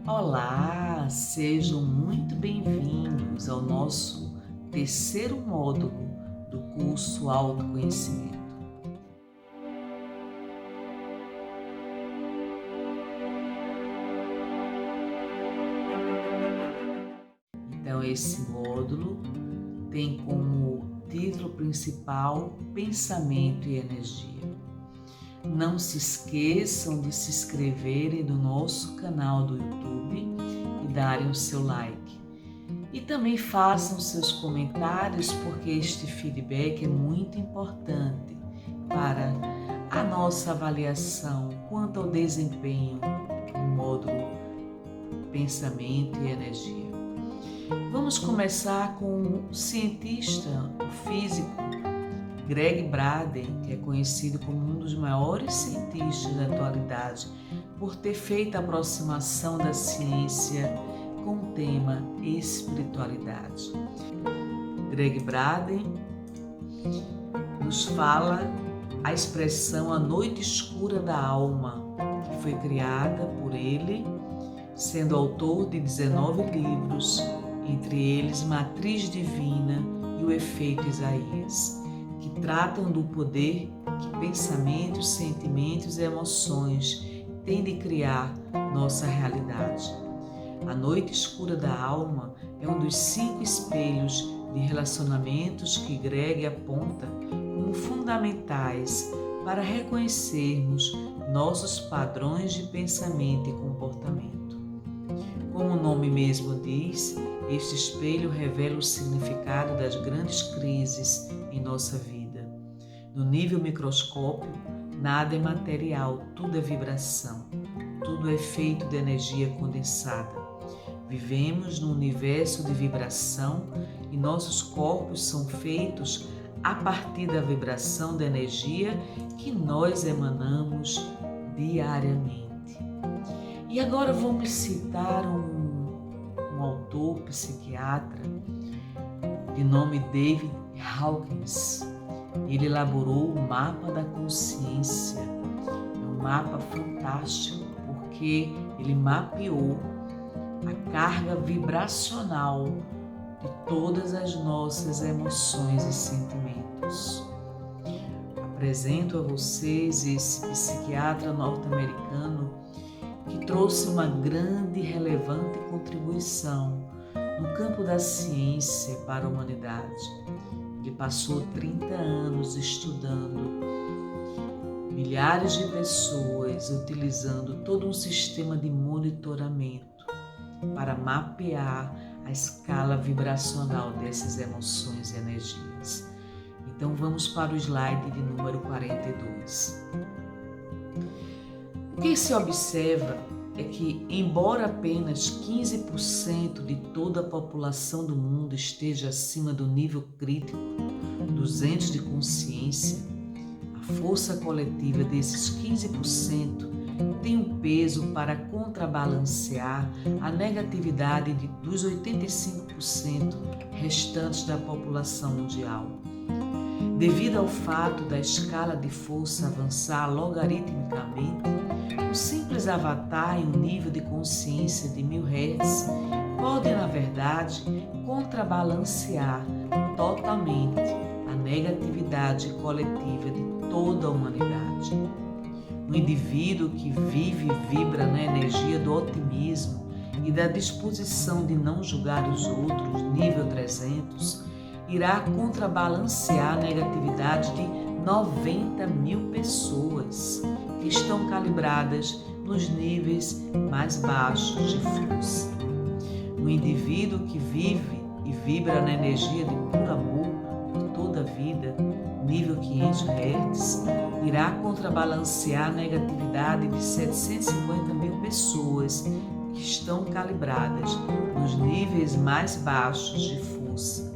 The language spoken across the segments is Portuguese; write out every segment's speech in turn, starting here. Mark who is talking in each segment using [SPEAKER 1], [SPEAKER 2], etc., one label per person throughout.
[SPEAKER 1] Olá, sejam muito bem-vindos ao nosso terceiro módulo do curso Autoconhecimento. Então, esse módulo tem como título principal Pensamento e Energia. Não se esqueçam de se inscreverem no nosso canal do YouTube e darem o seu like. E também façam seus comentários, porque este feedback é muito importante para a nossa avaliação quanto ao desempenho do módulo Pensamento e Energia. Vamos começar com o cientista, o físico, Gregg Braden, que é conhecido como um dos maiores cientistas da atualidade, por ter feito a aproximação da ciência com o tema espiritualidade. Gregg Braden nos fala a expressão a noite escura da alma, que foi criada por ele, sendo autor de 19 livros, entre eles Matriz Divina e o Efeito Isaías, que tratam do poder que pensamentos, sentimentos e emoções têm de criar nossa realidade. A noite escura da alma é um dos 5 espelhos de relacionamentos que Gregg aponta como fundamentais para reconhecermos nossos padrões de pensamento e comportamento. Como o nome mesmo diz, este espelho revela o significado das grandes crises em nossa vida. No nível microscópio, nada é material, tudo é vibração, tudo é feito de energia condensada. Vivemos num universo de vibração e nossos corpos são feitos a partir da vibração da energia que nós emanamos diariamente. E agora vamos citar um autor psiquiatra de nome David Hawkins. Ele elaborou o mapa da consciência. É um mapa fantástico porque ele mapeou a carga vibracional de todas as nossas emoções e sentimentos. Apresento a vocês esse psiquiatra norte-americano que trouxe uma grande e relevante contribuição no campo da ciência para a humanidade. Ele passou 30 anos estudando milhares de pessoas, utilizando todo um sistema de monitoramento para mapear a escala vibracional dessas emoções e energias. Então vamos para o slide de número 42. O que se observa é que, embora apenas 15% de toda a população do mundo esteja acima do nível crítico dos entes de consciência, a força coletiva desses 15% tem um peso para contrabalancear a negatividade dos 85% restantes da população mundial. Devido ao fato da escala de força avançar logaritmicamente, um simples avatar em um nível de consciência de 1000 Hz pode, na verdade, contrabalancear totalmente a negatividade coletiva de toda a humanidade. Um indivíduo que vive e vibra na energia do otimismo e da disposição de não julgar os outros, nível 300, irá contrabalancear a negatividade de 90.000 pessoas que estão calibradas nos níveis mais baixos de força. Um indivíduo que vive e vibra na energia de puro amor por toda a vida, nível 500 Hz, irá contrabalancear a negatividade de 750.000 pessoas que estão calibradas nos níveis mais baixos de força.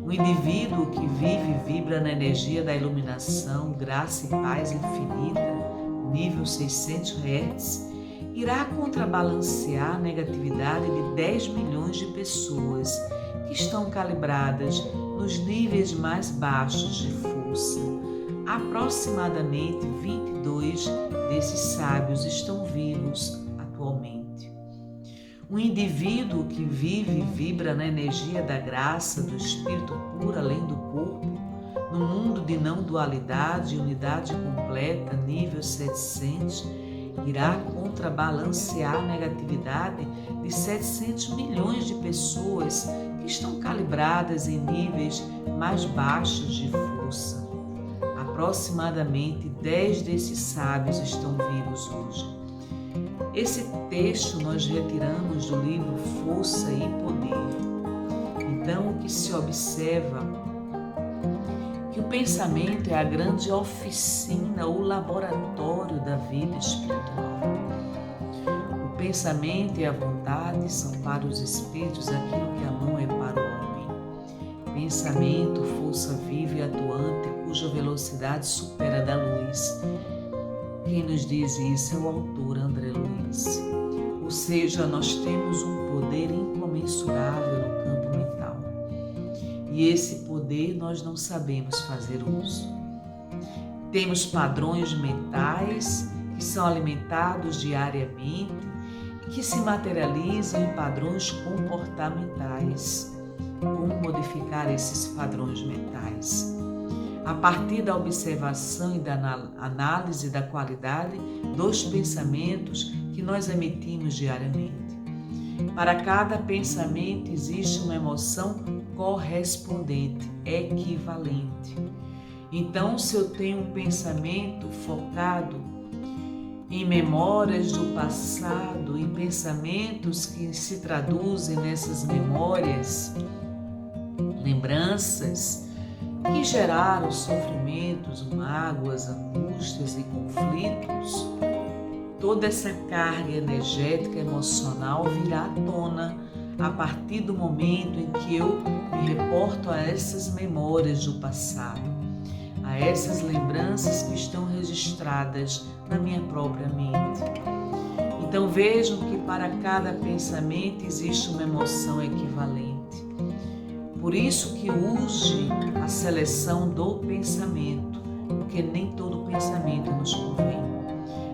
[SPEAKER 1] Um indivíduo que vive e vibra na energia da iluminação, graça e paz infinita, nível 600 Hz, irá contrabalancear a negatividade de 10 milhões de pessoas que estão calibradas nos níveis mais baixos de força. Aproximadamente 22 desses sábios estão vivos atualmente. Um indivíduo que vive e vibra na energia da graça, do espírito puro além do corpo, no mundo de não dualidade e unidade completa, nível 700, irá contrabalancear a negatividade de 700 milhões de pessoas que estão calibradas em níveis mais baixos de força. Aproximadamente 10 desses sábios estão vivos hoje. Esse texto nós retiramos do livro Força e Poder. Então, o que se observa que o pensamento é a grande oficina ou laboratório da vida espiritual. O pensamento e a vontade são para os espíritos aquilo que a mão é para o homem. Pensamento, força viva e atuante, cuja velocidade supera a da luz. Quem nos diz isso é o autor André Luiz. Ou seja, nós temos um poder incomensurável no campo mental. E esse poder nós não sabemos fazer uso. Temos padrões mentais que são alimentados diariamente e que se materializam em padrões comportamentais. Como modificar esses padrões mentais? A partir da observação e da análise da qualidade dos pensamentos que nós emitimos diariamente. Para cada pensamento existe uma emoção correspondente, equivalente. Então, se eu tenho um pensamento focado em memórias do passado, em pensamentos que se traduzem nessas memórias, lembranças, que geraram sofrimentos, mágoas, angústias e conflitos, toda essa carga energética emocional virá à tona a partir do momento em que eu me reporto a essas memórias do passado, a essas lembranças que estão registradas na minha própria mente. Então vejam que para cada pensamento existe uma emoção equivalente. Por isso que use a seleção do pensamento, porque nem todo pensamento nos convém.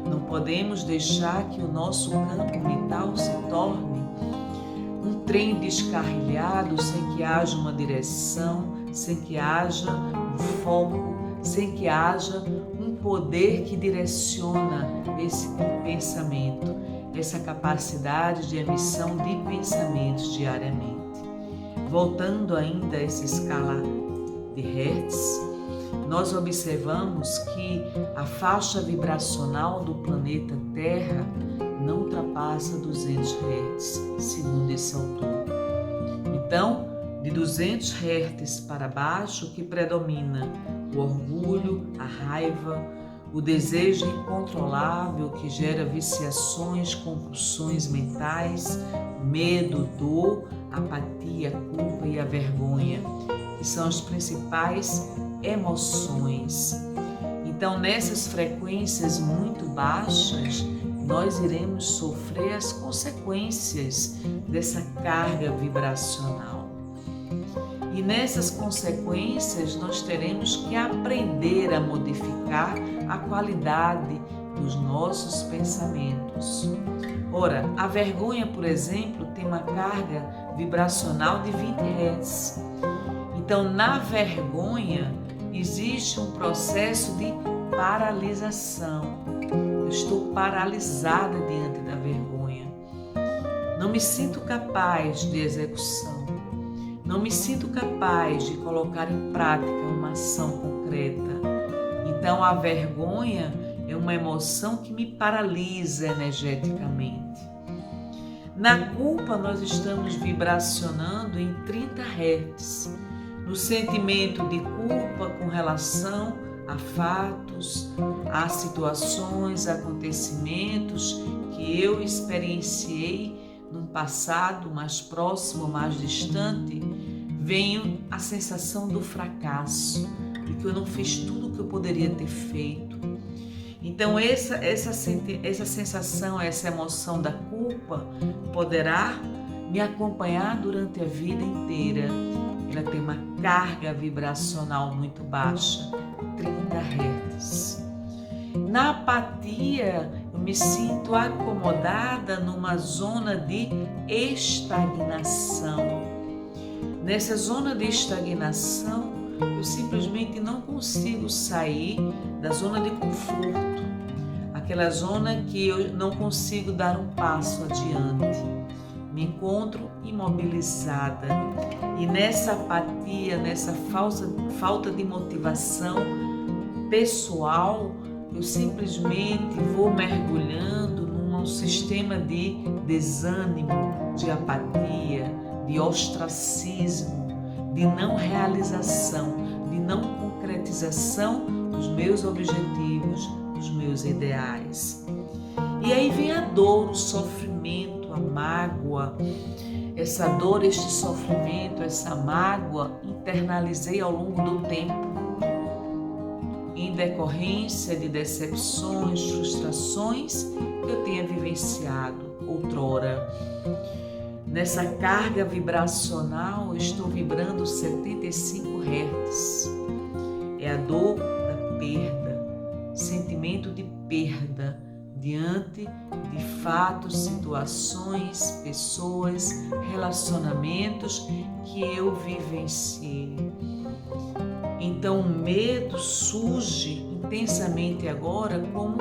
[SPEAKER 1] Não podemos deixar que o nosso campo mental se torne um trem descarrilhado sem que haja uma direção, sem que haja um foco, sem que haja um poder que direciona esse pensamento, essa capacidade de emissão de pensamentos diariamente. Voltando ainda a essa escala de Hertz, nós observamos que a faixa vibracional do planeta Terra não ultrapassa 200 Hz, segundo esse autor. Então, de 200 Hz para baixo, o que predomina? O orgulho, a raiva, o desejo incontrolável que gera viciações, compulsões mentais, medo, dor, apatia, culpa e a vergonha, que são as principais emoções. Então, nessas frequências muito baixas, nós iremos sofrer as consequências dessa carga vibracional. E nessas consequências, nós teremos que aprender a modificar a qualidade dos nossos pensamentos. Ora, a vergonha, por exemplo, tem uma carga vibracional de 20 Hz. Então, na vergonha, existe um processo de paralisação. Eu estou paralisada diante da vergonha. Não me sinto capaz de execução. Não me sinto capaz de colocar em prática uma ação concreta. Então, a vergonha é uma emoção que me paralisa energeticamente. Na culpa, nós estamos vibracionando em 30 Hz. No sentimento de culpa com relação a fatos, a situações, acontecimentos que eu experienciei num passado mais próximo, mais distante, vem a sensação do fracasso, de que eu não fiz tudo o que eu poderia ter feito. Então essa sensação, essa emoção da culpa poderá me acompanhar durante a vida inteira. Ela tem uma carga vibracional muito baixa, 30 Hz. Na apatia, eu me sinto acomodada numa zona de estagnação. Nessa zona de estagnação, eu simplesmente não consigo sair da zona de conforto, aquela zona que eu não consigo dar um passo adiante. Me encontro imobilizada e nessa apatia, nessa falta de motivação pessoal, eu simplesmente vou mergulhando num sistema de desânimo, de apatia, de ostracismo, de não realização, de não concretização dos meus objetivos, dos meus ideais. E aí vem a dor, o sofrimento, a mágoa. Essa dor, este sofrimento, essa mágoa, internalizei ao longo do tempo, em decorrência de decepções, frustrações que eu tenha vivenciado outrora. Nessa carga vibracional, eu estou vibrando 75 Hz. É a dor da perda, sentimento de perda diante de fatos, situações, pessoas, relacionamentos que eu vivenciei. Então o medo surge intensamente agora como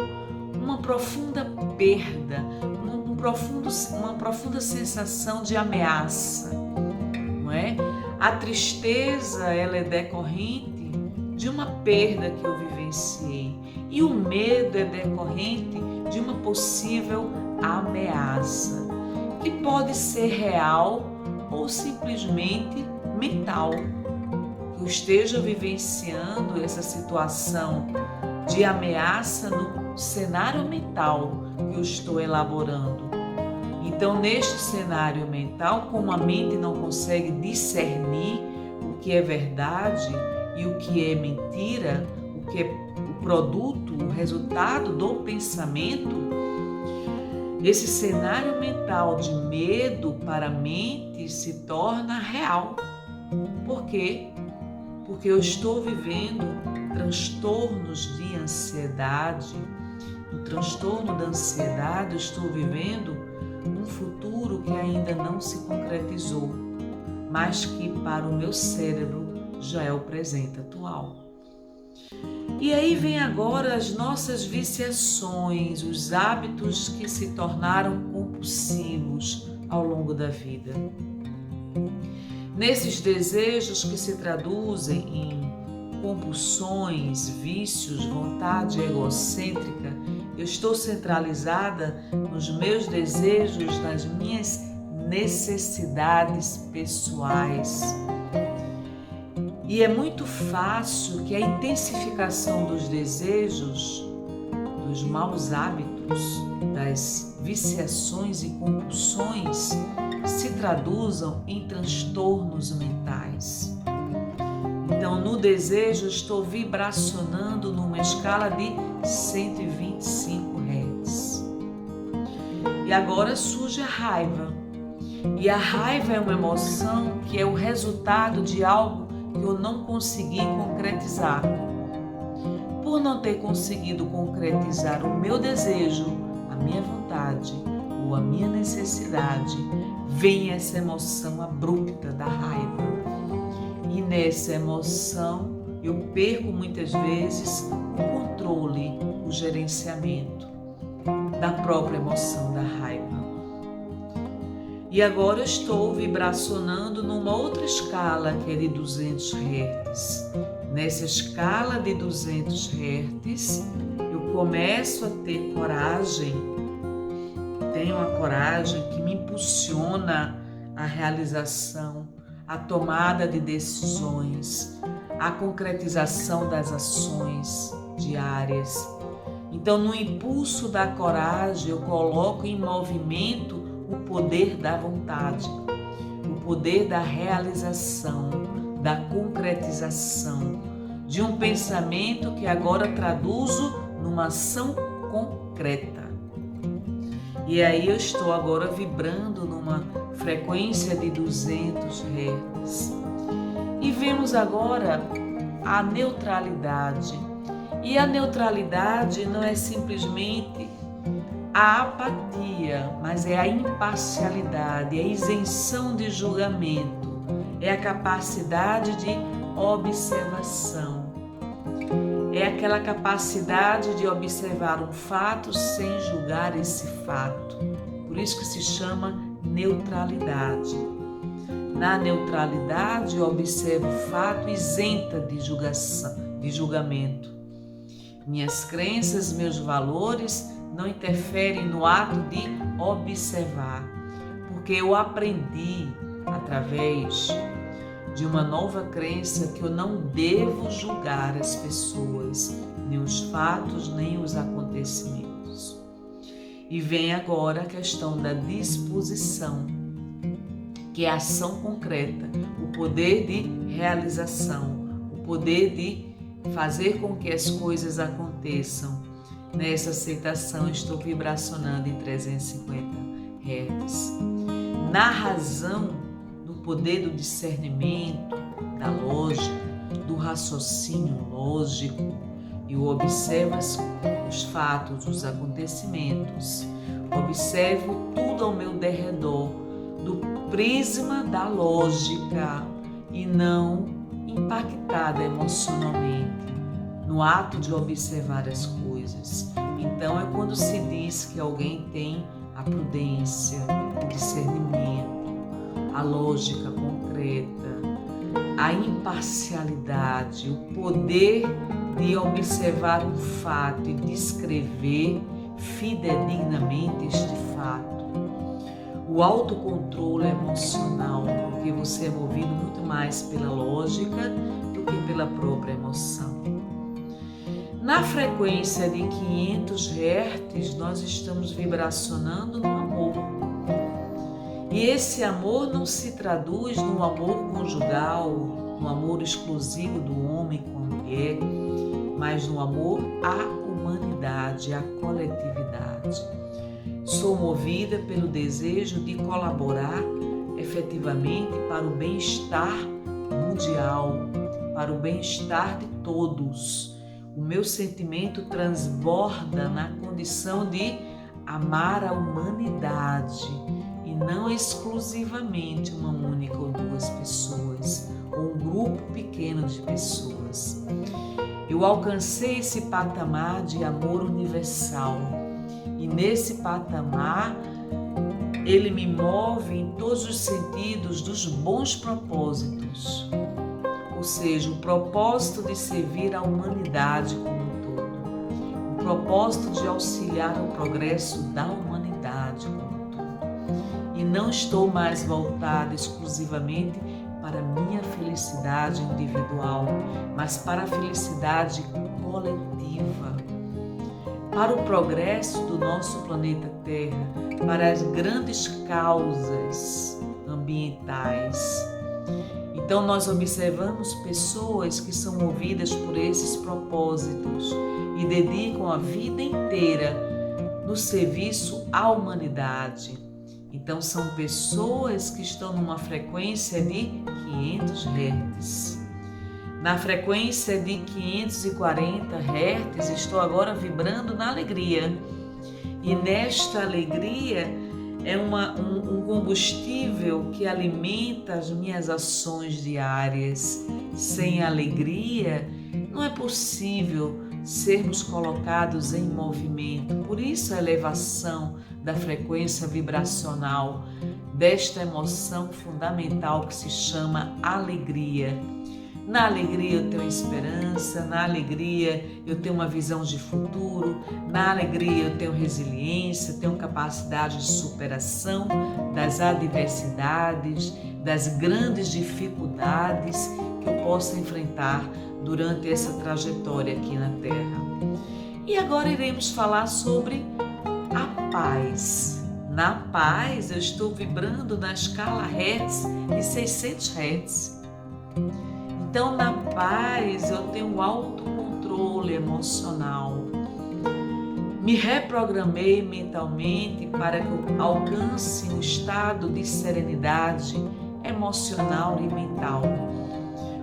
[SPEAKER 1] uma profunda perda, uma profunda sensação de ameaça, não é? A tristeza, ela é decorrente de uma perda que eu vivenciei e o medo é decorrente de uma possível ameaça, que pode ser real ou simplesmente mental. Que eu esteja vivenciando essa situação de ameaça no cenário mental que eu estou elaborando. Então, neste cenário mental, como a mente não consegue discernir o que é verdade e o que é mentira, o que é o produto, o resultado do pensamento, esse cenário mental de medo para a mente se torna real. Por quê? Porque eu estou vivendo transtornos de ansiedade. No transtorno da ansiedade, eu estou vivendo um futuro que ainda não se concretizou, mas que para o meu cérebro já é o presente atual. E aí vem agora as nossas viciações, os hábitos que se tornaram compulsivos ao longo da vida. Nesses desejos que se traduzem em compulsões, vícios, vontade egocêntrica, eu estou centralizada nos meus desejos, nas minhas necessidades pessoais. E é muito fácil que a intensificação dos desejos, dos maus hábitos, das viciações e compulsões se traduzam em transtornos mentais. Então, no desejo, eu estou vibracionando numa escala de 125 Hz. E agora surge a raiva. E a raiva é uma emoção que é o resultado de algo que eu não consegui concretizar. Por não ter conseguido concretizar o meu desejo, a minha vontade ou a minha necessidade, vem essa emoção abrupta da raiva. E nessa emoção eu perco muitas vezes o controle, o gerenciamento da própria emoção da raiva. E agora eu estou vibracionando numa outra escala que é de 200 Hz. Nessa escala de 200 Hz, eu começo a ter coragem, tenho uma coragem que me impulsiona a realização, a tomada de decisões, a concretização das ações diárias. Então, no impulso da coragem, eu coloco em movimento o poder da vontade, o poder da realização, da concretização, de um pensamento que agora traduzo numa ação concreta. E aí eu estou agora vibrando numa frequência de 200 Hz. E vemos agora a neutralidade. E a neutralidade não é simplesmente a apatia, mas é a imparcialidade, é a isenção de julgamento, é a capacidade de observação. É aquela capacidade de observar um fato sem julgar esse fato. Por isso que se chama neutralidade. Na neutralidade, eu observo o fato isenta de julgamento. Minhas crenças, meus valores não interferem no ato de observar, porque eu aprendi através de uma nova crença que eu não devo julgar as pessoas, nem os fatos, nem os acontecimentos. E vem agora a questão da disposição, que é a ação concreta, o poder de realização, o poder de fazer com que as coisas aconteçam. Nessa aceitação estou vibracionando em 350 Hz. Na razão, no poder do discernimento, da lógica, do raciocínio lógico, eu observo os fatos, os acontecimentos, observo tudo ao meu derredor, do prisma da lógica e não impactada emocionalmente no ato de observar as coisas. Então é quando se diz que alguém tem a prudência, o discernimento, a lógica concreta, a imparcialidade, o poder de observar um fato e descrever fidedignamente este fato. O autocontrole emocional, porque você é movido muito mais pela lógica do que pela própria emoção. Na frequência de 500 Hz, nós estamos vibracionando no amor. E esse amor não se traduz no amor conjugal, no amor exclusivo do homem com a mulher, mas no amor à humanidade, à coletividade. Sou movida pelo desejo de colaborar efetivamente para o bem-estar mundial, para o bem-estar de todos. O meu sentimento transborda na condição de amar a humanidade e não exclusivamente uma única ou duas pessoas, ou um grupo pequeno de pessoas. Eu alcancei esse patamar de amor universal e nesse patamar ele me move em todos os sentidos dos bons propósitos, ou seja, o propósito de servir a humanidade como um todo, o propósito de auxiliar ao progresso da humanidade como um todo. E não estou mais voltada exclusivamente para a minha felicidade individual, mas para a felicidade coletiva, para o progresso do nosso planeta Terra, para as grandes causas ambientais. Então nós observamos pessoas que são movidas por esses propósitos e dedicam a vida inteira no serviço à humanidade. Então são pessoas que estão numa frequência de 500 Hz. Na frequência de 540 Hz estou agora vibrando na alegria. E nesta alegria é um combustível que alimenta as minhas ações diárias. Sem alegria, não é possível sermos colocados em movimento. Por isso a elevação da frequência vibracional desta emoção fundamental que se chama alegria. Na alegria eu tenho esperança, na alegria eu tenho uma visão de futuro, na alegria eu tenho resiliência, tenho capacidade de superação das adversidades, das grandes dificuldades que eu possa enfrentar durante essa trajetória aqui na Terra. E agora iremos falar sobre a paz. Na paz eu estou vibrando na escala Hertz de 600 Hz. Então, na paz, eu tenho autocontrole emocional. Me reprogramei mentalmente para que eu alcance um estado de serenidade emocional e mental.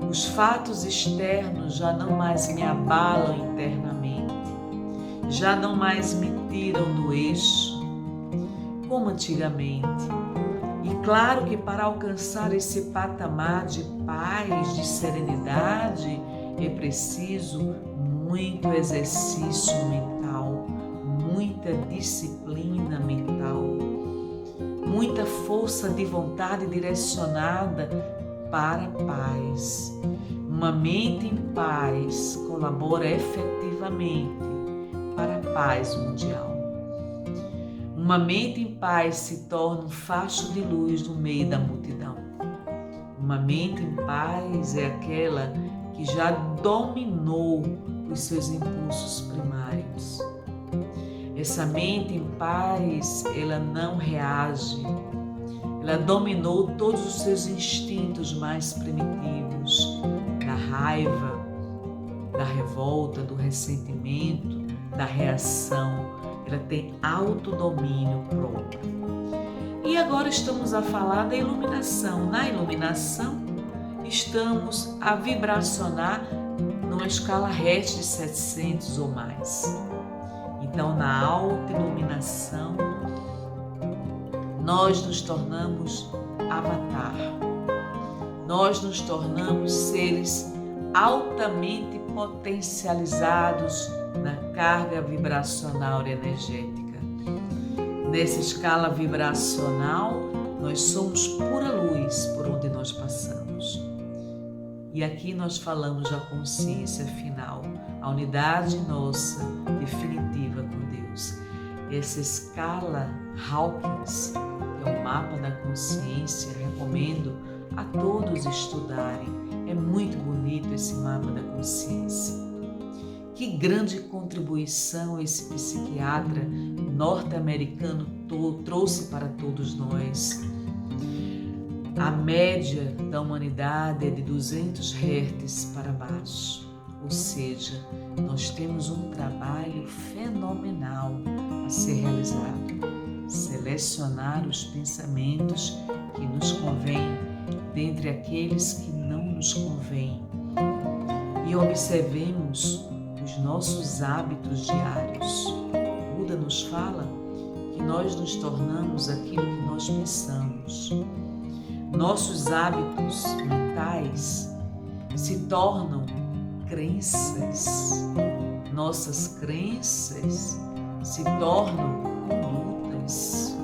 [SPEAKER 1] Os fatos externos já não mais me abalam internamente, já não mais me tiram do eixo, como antigamente. E claro que para alcançar esse patamar de paz, de serenidade, é preciso muito exercício mental, muita disciplina mental, muita força de vontade direcionada para a paz. Uma mente em paz colabora efetivamente para a paz mundial. Uma mente em paz se torna um facho de luz no meio da multidão. Uma mente em paz é aquela que já dominou os seus impulsos primários. Essa mente em paz, ela não reage. Ela dominou todos os seus instintos mais primitivos, da raiva, da revolta, do ressentimento, da reação. Ela tem autodomínio próprio. E agora estamos a falar da iluminação. Na iluminação, estamos a vibracionar numa escala Hertz de 700 ou mais. Então, na autoiluminação, nós nos tornamos avatar. Nós nos tornamos seres altamente potencializados na carga vibracional e energética. Nessa escala vibracional, nós somos pura luz por onde nós passamos. E aqui nós falamos da consciência final, a unidade nossa definitiva com Deus. Essa escala Hawkins, que é o mapa da consciência, recomendo a todos estudarem. É muito bonito esse mapa da consciência. Que grande contribuição esse psiquiatra norte-americano trouxe para todos nós. A média da humanidade é de 200 Hz para baixo, ou seja, nós temos um trabalho fenomenal a ser realizado. Selecionar os pensamentos que nos convêm dentre aqueles que não nos convêm. E observemos os nossos hábitos diários. Buda nos fala que nós nos tornamos aquilo que nós pensamos. Nossos hábitos mentais se tornam crenças. Nossas crenças se tornam condutas.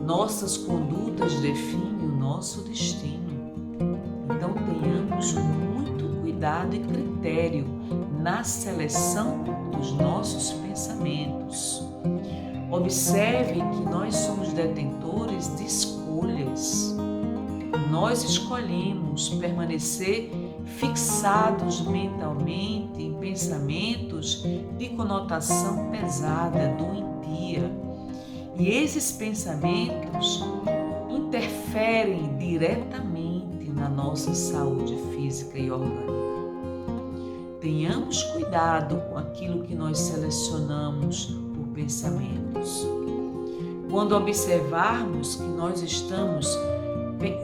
[SPEAKER 1] Nossas condutas definem o nosso destino. Então tenhamos muito cuidado e critério na seleção dos nossos pensamentos. Observe que nós somos detentores de escolhas. Nós escolhemos permanecer fixados mentalmente em pensamentos de conotação pesada, doentia. E esses pensamentos interferem diretamente na nossa saúde física e orgânica. Tenhamos cuidado com aquilo que nós selecionamos por pensamentos. Quando observarmos que nós estamos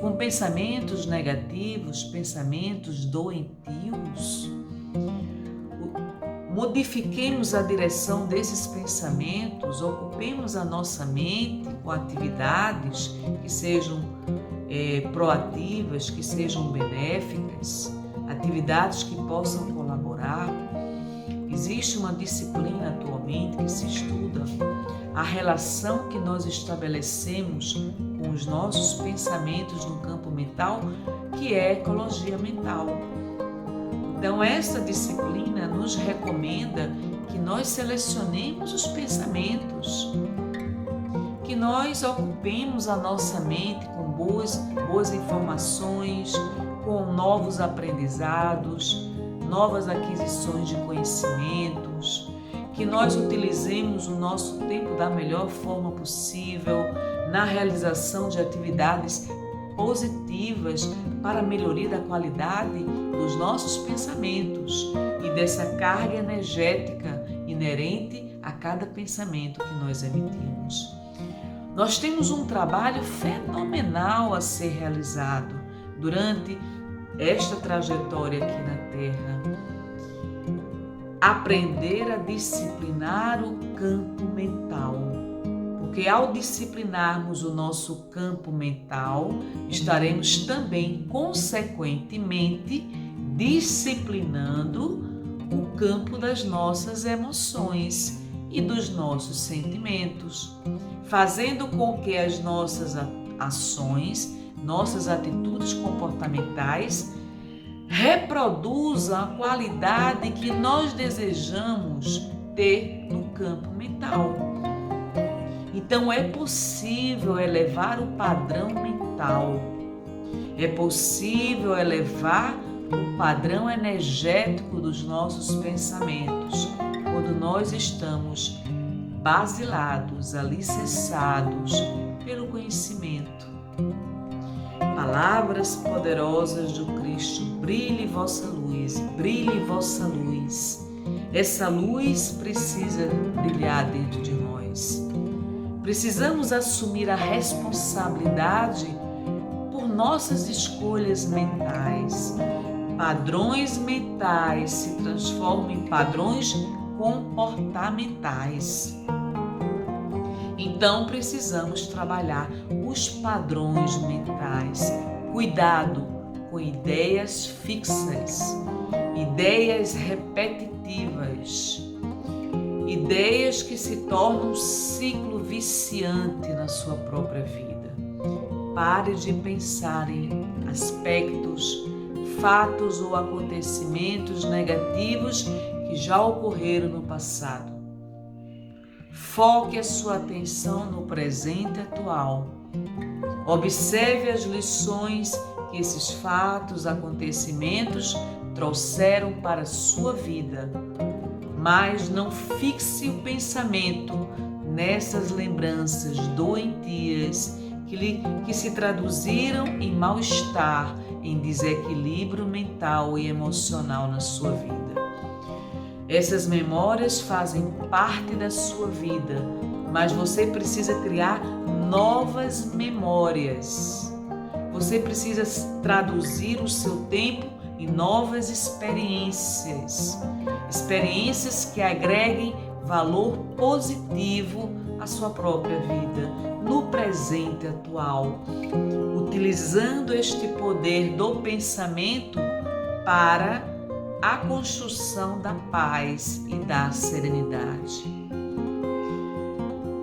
[SPEAKER 1] com pensamentos negativos, pensamentos doentios, modifiquemos a direção desses pensamentos, ocupemos a nossa mente com atividades que sejam proativas, que sejam benéficas, atividades que possam colaborar. Existe uma disciplina atualmente que se estuda a relação que nós estabelecemos com os nossos pensamentos no campo mental, que é a ecologia mental. Então, essa disciplina nos recomenda que nós selecionemos os pensamentos, que nós ocupemos a nossa mente com boas informações, com novos aprendizados, novas aquisições de conhecimentos, que nós utilizemos o nosso tempo da melhor forma possível na realização de atividades positivas para a melhoria da qualidade dos nossos pensamentos e dessa carga energética inerente a cada pensamento que nós emitimos. Nós temos um trabalho fenomenal a ser realizado durante esta trajetória aqui na Terra. Aprender a disciplinar o campo mental, porque porque ao disciplinarmos o nosso campo mental, estaremos também, consequentemente, disciplinando o campo das nossas emoções e dos nossos sentimentos, fazendo com que as nossas ações, nossas atitudes comportamentais reproduzam a qualidade que nós desejamos ter no campo mental. Então é possível elevar o padrão mental, é possível elevar o padrão energético dos nossos pensamentos quando nós estamos basilados, alicerçados pelo conhecimento. Palavras poderosas do Cristo: brilhe vossa luz, brilhe vossa luz. Essa luz precisa brilhar dentro de nós. Precisamos assumir a responsabilidade por nossas escolhas mentais. Padrões mentais se transformam em padrões comportamentais. Então precisamos trabalhar os padrões mentais. Cuidado com ideias fixas, ideias repetitivas, ideias que se tornam um ciclo viciante na sua própria vida. Pare de pensar em aspectos, fatos ou acontecimentos negativos que já ocorreram no passado. Foque a sua atenção no presente atual. Observe as lições que esses fatos, acontecimentos trouxeram para a sua vida, mas não fixe o pensamento nessas lembranças doentias que se traduziram em mal-estar, em desequilíbrio mental e emocional na sua vida. Essas memórias fazem parte da sua vida, mas você precisa criar novas memórias. Você precisa traduzir o seu tempo em novas experiências, experiências que agreguem valor positivo à sua própria vida, no presente atual, utilizando este poder do pensamento para a construção da paz e da serenidade.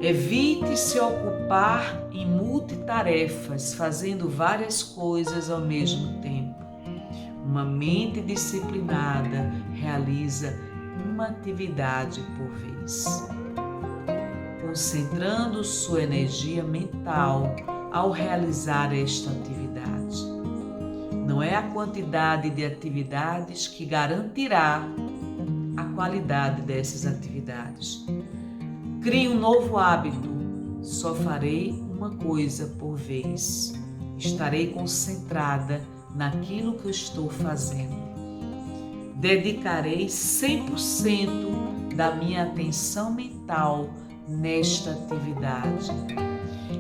[SPEAKER 1] Evite se ocupar em multitarefas, fazendo várias coisas ao mesmo tempo. Uma mente disciplinada realiza uma atividade por vez, concentrando sua energia mental ao realizar esta atividade. Não é a quantidade de atividades que garantirá a qualidade dessas atividades. Crie um novo hábito. Só farei uma coisa por vez. Estarei concentrada naquilo que eu estou fazendo. Dedicarei 100% da minha atenção mental nesta atividade.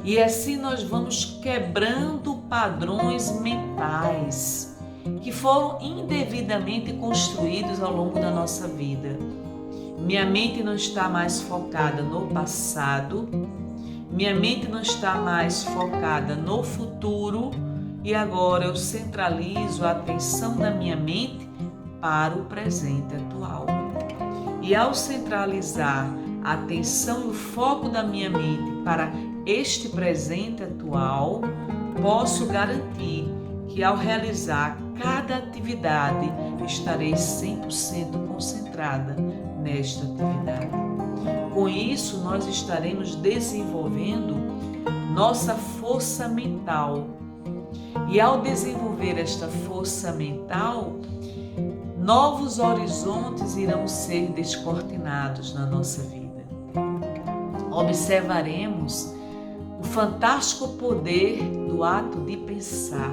[SPEAKER 1] E assim nós vamos quebrando padrões mentais que foram indevidamente construídos ao longo da nossa vida. Minha mente não está mais focada no passado, minha mente não está mais focada no futuro, e agora eu centralizo a atenção da minha mente para o presente atual. E ao centralizar a atenção e o foco da minha mente para este presente atual, posso garantir que ao realizar cada atividade, estarei 100% concentrada nesta atividade. Com isso, nós estaremos desenvolvendo nossa força mental. E ao desenvolver esta força mental, novos horizontes irão ser descortinados na nossa vida. Observaremos o fantástico poder do ato de pensar.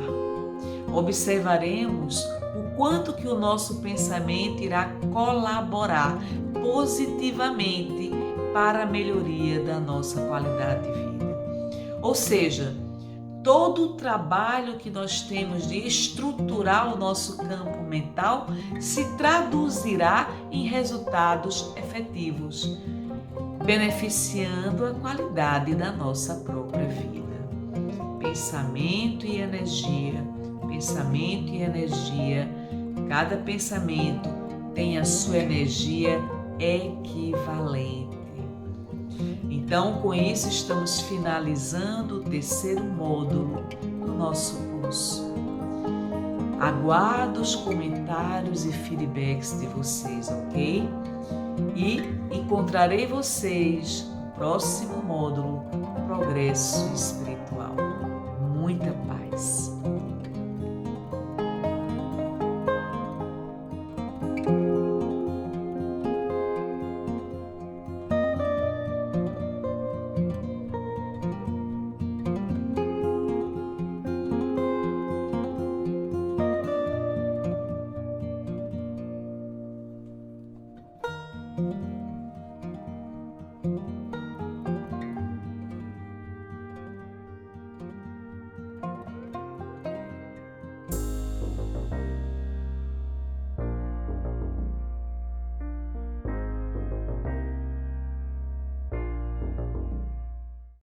[SPEAKER 1] Observaremos o quanto que o nosso pensamento irá colaborar positivamente para a melhoria da nossa qualidade de vida. Ou seja, todo o trabalho que nós temos de estruturar o nosso campo mental se traduzirá em resultados efetivos. beneficiando a qualidade da nossa própria vida. Pensamento e energia, pensamento e energia. Cada pensamento tem a sua energia equivalente. Então, com isso, estamos finalizando o terceiro módulo do nosso curso. Aguardo os comentários e feedbacks de vocês, ok? E encontrarei vocês no próximo módulo, Progresso Espiritual. Muita paz.